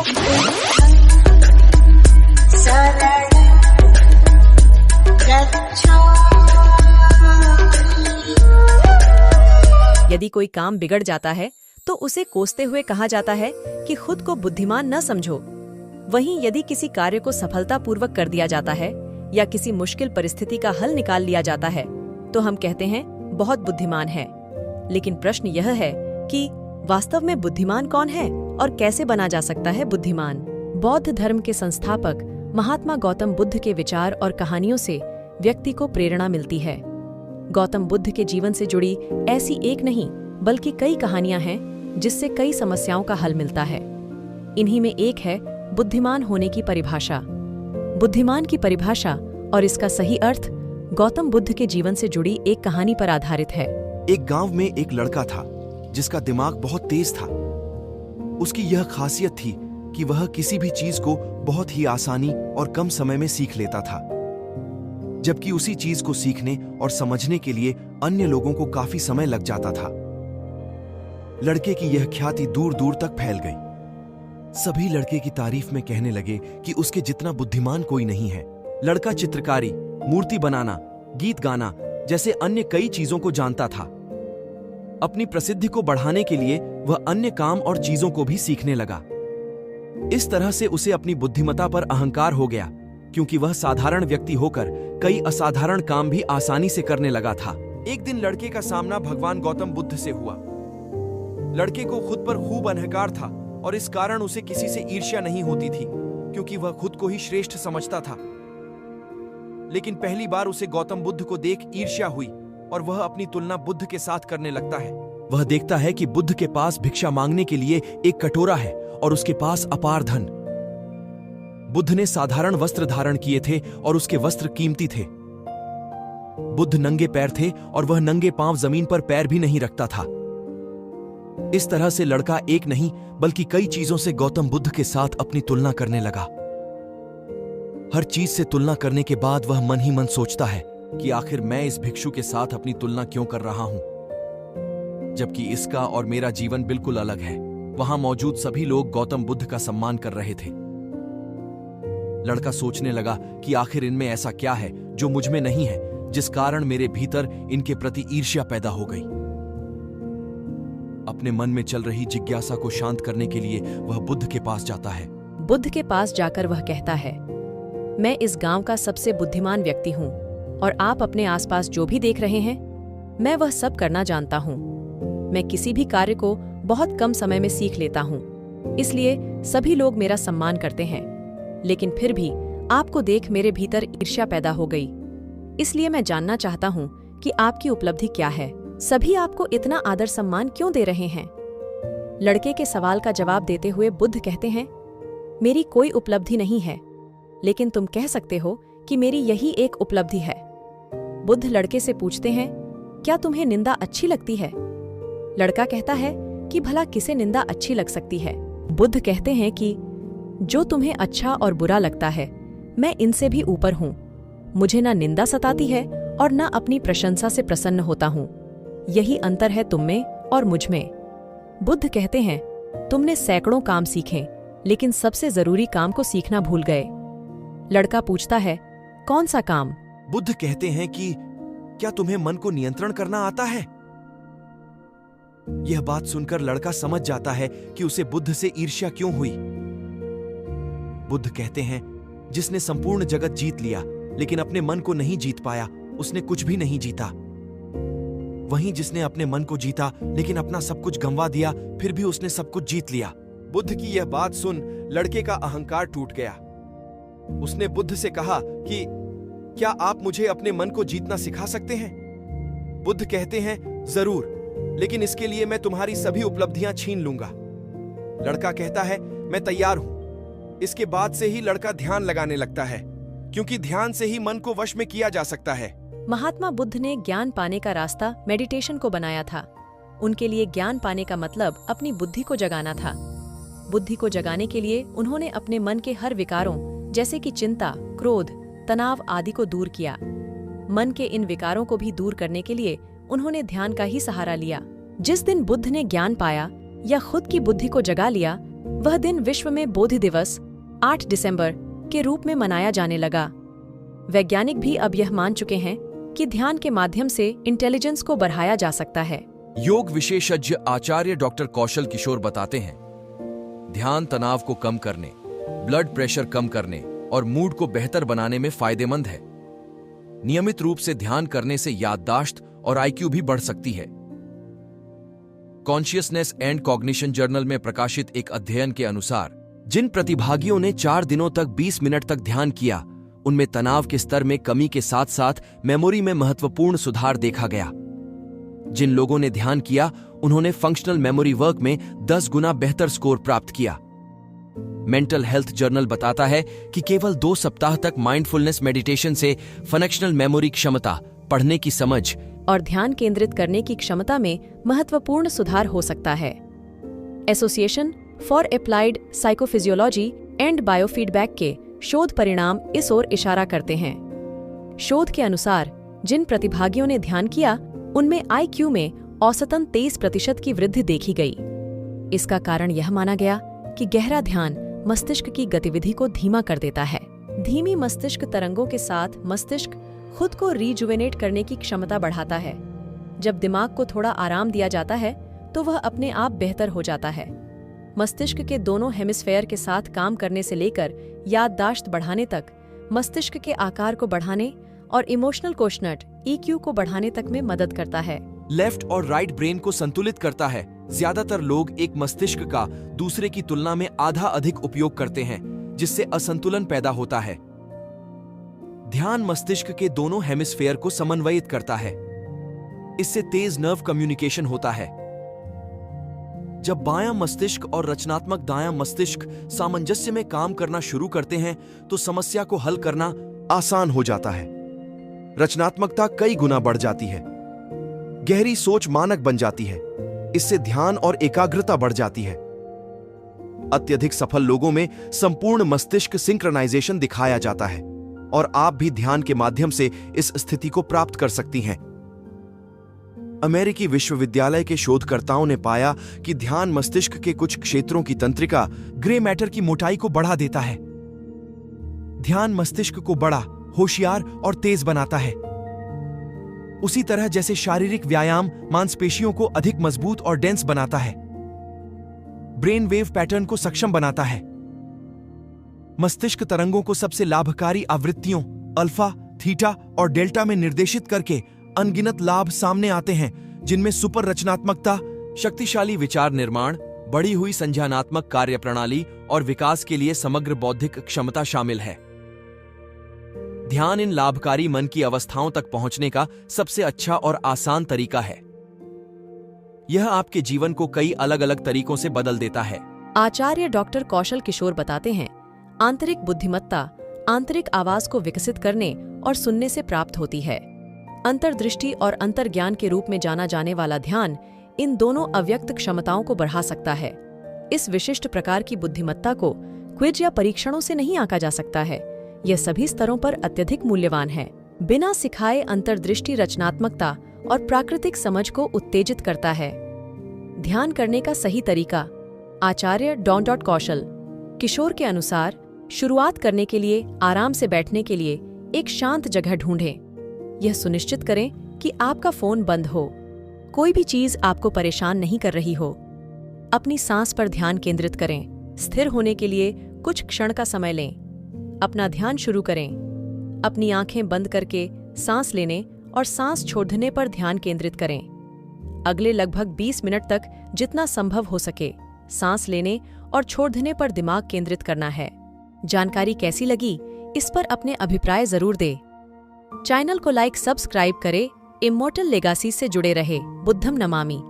यदि कोई काम बिगड़ जाता है तो उसे कोसते हुए कहा जाता है कि खुद को बुद्धिमान न समझो। वहीं यदि किसी कार्य को सफलतापूर्वक कर दिया जाता है या किसी मुश्किल परिस्थिति का हल निकाल लिया जाता है तो हम कहते हैं बहुत बुद्धिमान है। लेकिन प्रश्न यह है कि वास्तव में बुद्धिमान कौन है और कैसे बना जा सकता है बुद्धिमान? बौद्ध धर्म के संस्थापक महात्मा गौतम बुद्ध के विचार और कहानियों से व्यक्ति को प्रेरणा मिलती है। गौतम बुद्ध के जीवन से जुड़ी ऐसी एक नहीं बल्कि कई कहानियां हैं जिससे कई समस्याओं का हल मिलता है। इन्हीं में एक है बुद्धिमान होने की परिभाषा। बुद्धिमान की परिभाषा और इसका सही अर्थ गौतम बुद्ध के जीवन से जुड़ी एक कहानी पर आधारित है। एक गांव में एक लड़का था जिसका दिमाग बहुत तेज था। उसकी यह खासियत थी कि वह किसी भी चीज को बहुत ही आसानी और कम समय में सीख लेता था, जबकि उसी चीज को सीखने और समझने के लिए अन्य लोगों को काफी समय लग जाता था। लड़के की यह ख्याति दूर दूर तक फैल गई। सभी लड़के की तारीफ में कहने लगे कि उसके जितना बुद्धिमान कोई नहीं है। लड़का चित्रकारी, मूर्ति बनाना, गीत गाना जैसे अन्य कई चीजों को जानता था। अपनी प्रसिद्धि को बढ़ाने के लिए वह अन्य काम और चीजों को भी सीखने लगा। इस तरह से उसे अपनी बुद्धिमत्ता पर अहंकार हो गया, क्योंकि वह साधारण व्यक्ति होकर कई असाधारण काम भी आसानी से करने लगा था। एक दिन लड़के का सामना भगवान गौतम बुद्ध से हुआ। लड़के को खुद पर खूब अहंकार था और इस कारण उसे किसी से ईर्ष्या नहीं होती थी, क्योंकि वह खुद को ही श्रेष्ठ समझता था। लेकिन पहली बार उसे गौतम बुद्ध को देख ईर्ष्या हुई और वह अपनी तुलना बुद्ध के साथ करने लगता है। वह देखता है कि बुद्ध के पास भिक्षा मांगने के लिए एक कटोरा है और उसके पास अपार धन। बुद्ध ने साधारण वस्त्र धारण किए थे और उसके वस्त्र कीमती थे। बुद्ध नंगे पैर थे और वह नंगे पांव जमीन पर पैर भी नहीं रखता था। इस तरह से लड़का एक नहीं बल्कि कई चीजों से गौतम बुद्ध के साथ अपनी तुलना करने लगा। हर चीज से तुलना करने के बाद वह मन ही मन सोचता है कि आखिर मैं इस भिक्षु के साथ अपनी तुलना क्यों कर रहा हूं, जबकि इसका और मेरा जीवन बिल्कुल अलग है। वहां मौजूद सभी लोग गौतम बुद्ध का सम्मान कर रहे थे। लड़का सोचने लगा कि आखिर इनमें ऐसा क्या है जो मुझ में नहीं है, जिस कारण मेरे भीतर इनके प्रति ईर्ष्या पैदा हो गई। अपने मन में चल रही जिज्ञासा को शांत करने के लिए वह बुद्ध के पास जाता है। बुद्ध के पास जाकर वह कहता है, मैं इस गांव का सबसे बुद्धिमान व्यक्ति हूँ और आप अपने आसपास जो भी देख रहे हैं मैं वह सब करना जानता हूँ। मैं किसी भी कार्य को बहुत कम समय में सीख लेता हूँ, इसलिए सभी लोग मेरा सम्मान करते हैं। लेकिन फिर भी आपको देख मेरे भीतर ईर्ष्या पैदा हो गई। इसलिए मैं जानना चाहता हूँ कि आपकी उपलब्धि क्या है। सभी आपको इतना आदर सम्मान क्यों दे रहे हैं? लड़के के सवाल का जवाब देते हुए बुद्ध कहते हैं, मेरी कोई उपलब्धि नहीं है, लेकिन तुम कह सकते हो कि मेरी यही एक उपलब्धि है। बुद्ध लड़के से पूछते हैं, क्या तुम्हें निंदा अच्छी लगती है? लड़का कहता है कि भला किसे निंदा अच्छी लग सकती है? बुद्ध कहते हैं कि जो तुम्हें अच्छा और बुरा लगता है मैं इनसे भी ऊपर हूँ। मुझे ना निंदा सताती है और ना अपनी प्रशंसा से प्रसन्न होता हूँ। यही अंतर है तुम में और मुझ में। बुद्ध कहते हैं, तुमने सैकड़ों काम सीखे लेकिन सबसे जरूरी काम को सीखना भूल गए। लड़का पूछता है, कौन सा काम? बुद्ध कहते हैं कि क्या तुम्हें मन को नियंत्रण करना आता है? यह बात सुनकर लड़का समझ जाता है कि उसे बुद्ध से ईर्ष्या क्यों हुई। बुद्ध कहते हैं, जिसने संपूर्ण जगत जीत लिया लेकिन अपने मन को नहीं जीत पाया उसने कुछ भी नहीं जीता। वहीं जिसने अपने मन को जीता लेकिन अपना सब कुछ गंवा दिया फिर भी उसने सब कुछ जीत लिया। बुद्ध की यह बात सुन लड़के का अहंकार टूट गया। उसने बुद्ध से कहा कि क्या आप मुझे अपने मन को जीतना सिखा सकते हैं? बुद्ध कहते हैं, जरूर, लेकिन इसके लिए मैं तुम्हारी सभी उपलब्धियां छीन लूंगा। लड़का कहता है, मैं तैयार हूं। इसके बाद से ही लड़का ध्यान लगाने लगता है, क्योंकि ध्यान से ही मन को वश में किया जा सकता है। महात्मा बुद्ध ने ज्ञान पाने का रास्ता मेडिटेशन को बनाया था। उनके लिए ज्ञान पाने का मतलब अपनी बुद्धि को जगाना था। बुद्धि को जगाने के लिए उन्होंने अपने मन के हर विकारों जैसे कि चिंता, क्रोध, तनाव आदि को दूर किया। मन के इन विकारों को भी दूर करने के लिए उन्होंने ध्यान का ही सहारा लिया। जिस दिन बुद्ध ने ज्ञान पाया या खुद की बुद्धि को जगा लिया, वह दिन विश्व में बोधि दिवस 8 दिसंबर के रूप में मनाया जाने लगा। वैज्ञानिक भी अब यह मान चुके हैं कि ध्यान के माध्यम से इंटेलिजेंस को बढ़ाया जा सकता है। योग विशेषज्ञ आचार्य डॉक्टर कौशल किशोर बताते हैं, ध्यान तनाव को कम करने, ब्लड प्रेशर कम करने और मूड को बेहतर बनाने में फायदेमंद है। नियमित रूप से ध्यान करने से याददाश्त और आईक्यू भी बढ़ सकती है। कॉन्शियसनेस एंड कॉग्निशन जर्नल में प्रकाशित एक अध्ययन के अनुसार जिन प्रतिभागियों ने 4 दिनों तक 20 मिनट तक ध्यान किया, उनमें तनाव के स्तर में कमी के साथ साथ मेमोरी में महत्वपूर्ण सुधार देखा गया। जिन लोगों ने ध्यान किया, उन्होंने फंक्शनल मेमोरी वर्क में 10 गुना बेहतर स्कोर प्राप्त किया। मेंटल हेल्थ जर्नल बताता है कि केवल 2 सप्ताह तक माइंडफुलनेस मेडिटेशन से फंक्शनल मेमोरी क्षमता, पढ़ने की समझ और ध्यान केंद्रित करने की क्षमता में महत्वपूर्ण सुधार हो सकता है। Association for applied psychophysiology and biofeedback के शोध परिणाम इस ओर इशारा करते हैं। शोध के अनुसार जिन प्रतिभागियों ने ध्यान किया, उनमें आईक्यू में औसतन 23% की वृद्धि देखी गई। इसका कारण यह माना गया कि गहरा ध्यान मस्तिष्क की गतिविधि को धीमा कर देता है। धीमी मस्तिष्क तरंगों के साथ मस्तिष्क खुद को रिजुवेनेट करने की क्षमता बढ़ाता है। जब दिमाग को थोड़ा आराम दिया जाता है तो वह अपने आप बेहतर हो जाता है। मस्तिष्क के दोनों हेमिस्फेयर के साथ काम करने से लेकर याददाश्त बढ़ाने तक, मस्तिष्क के आकार को बढ़ाने और इमोशनल कोशनट EQ को बढ़ाने तक में मदद करता है। लेफ्ट और राइट ब्रेन को संतुलित करता है। ज्यादातर लोग एक मस्तिष्क का दूसरे की तुलना में आधा अधिक उपयोग करते हैं, जिससे असंतुलन पैदा होता है। ध्यान मस्तिष्क के दोनों हेमिस्फेयर को समन्वयित करता है। इससे तेज नर्व कम्युनिकेशन होता है। जब बायां मस्तिष्क और रचनात्मक दायां मस्तिष्क सामंजस्य में काम करना शुरू करते हैं तो समस्या को हल करना आसान हो जाता है। रचनात्मकता कई गुना बढ़ जाती है। गहरी सोच मानक बन जाती है। इससे ध्यान और एकाग्रता बढ़ जाती है। अत्यधिक सफल लोगों में संपूर्ण मस्तिष्क सिंक्रोनाइजेशन दिखाया जाता है और आप भी ध्यान के माध्यम से इस स्थिति को प्राप्त कर सकती हैं। अमेरिकी विश्वविद्यालय के शोधकर्ताओं ने पाया कि ध्यान मस्तिष्क के कुछ क्षेत्रों की तंत्रिका ग्रे मैटर की मोटाई को बढ़ा देता है। ध्यान मस्तिष्क को बड़ा, होशियार और तेज बनाता है। उसी तरह जैसे शारीरिक व्यायाम मांसपेशियों को अधिक मजबूत और डेंस बनाता है, ब्रेन वेव पैटर्न को सक्षम बनाता है। मस्तिष्क तरंगों को सबसे लाभकारी आवृत्तियों अल्फा, थीटा और डेल्टा में निर्देशित करके अनगिनत लाभ सामने आते हैं, जिनमें सुपर रचनात्मकता, शक्तिशाली विचार निर्माण, बढ़ी हुई संज्ञानात्मक कार्यप्रणाली और विकास के लिए समग्र बौद्धिक क्षमता शामिल है। ध्यान इन लाभकारी मन की अवस्थाओं तक पहुंचने का सबसे अच्छा और आसान तरीका है। यह आपके जीवन को कई अलग अलग तरीकों से बदल देता है। आचार्य डॉक्टर कौशल किशोर बताते हैं, आंतरिक बुद्धिमत्ता आंतरिक आवाज को विकसित करने और सुनने से प्राप्त होती है। अंतर्दृष्टि और अंतर्ज्ञान के रूप में जाना जाने वाला ध्यान इन दोनों अव्यक्त क्षमताओं को बढ़ा सकता है। इस विशिष्ट प्रकार की बुद्धिमत्ता को क्विज या परीक्षणों से नहीं आंका जा सकता है। यह सभी स्तरों पर अत्यधिक मूल्यवान है। बिना सिखाए अंतर्दृष्टि रचनात्मकता और प्राकृतिक समझ को उत्तेजित करता है। ध्यान करने का सही तरीका। आचार्य डॉ. कौशल किशोर के अनुसार शुरुआत करने के लिए आराम से बैठने के लिए एक शांत जगह ढूंढें। यह सुनिश्चित करें कि आपका फोन बंद हो, कोई भी चीज आपको परेशान नहीं कर रही हो। अपनी सांस पर ध्यान केंद्रित करें। स्थिर होने के लिए कुछ क्षण का समय लें। अपना ध्यान शुरू करें। अपनी आंखें बंद करके सांस लेने और सांस छोड़ने पर ध्यान केंद्रित करें। अगले लगभग 20 मिनट तक जितना संभव हो सके सांस लेने और छोड़ने पर दिमाग केंद्रित करना है। जानकारी कैसी लगी, इस पर अपने अभिप्राय जरूर दें। चैनल को लाइक सब्सक्राइब करें। इमॉर्टल लेगासी से जुड़े रहे। बुद्धम नमामि।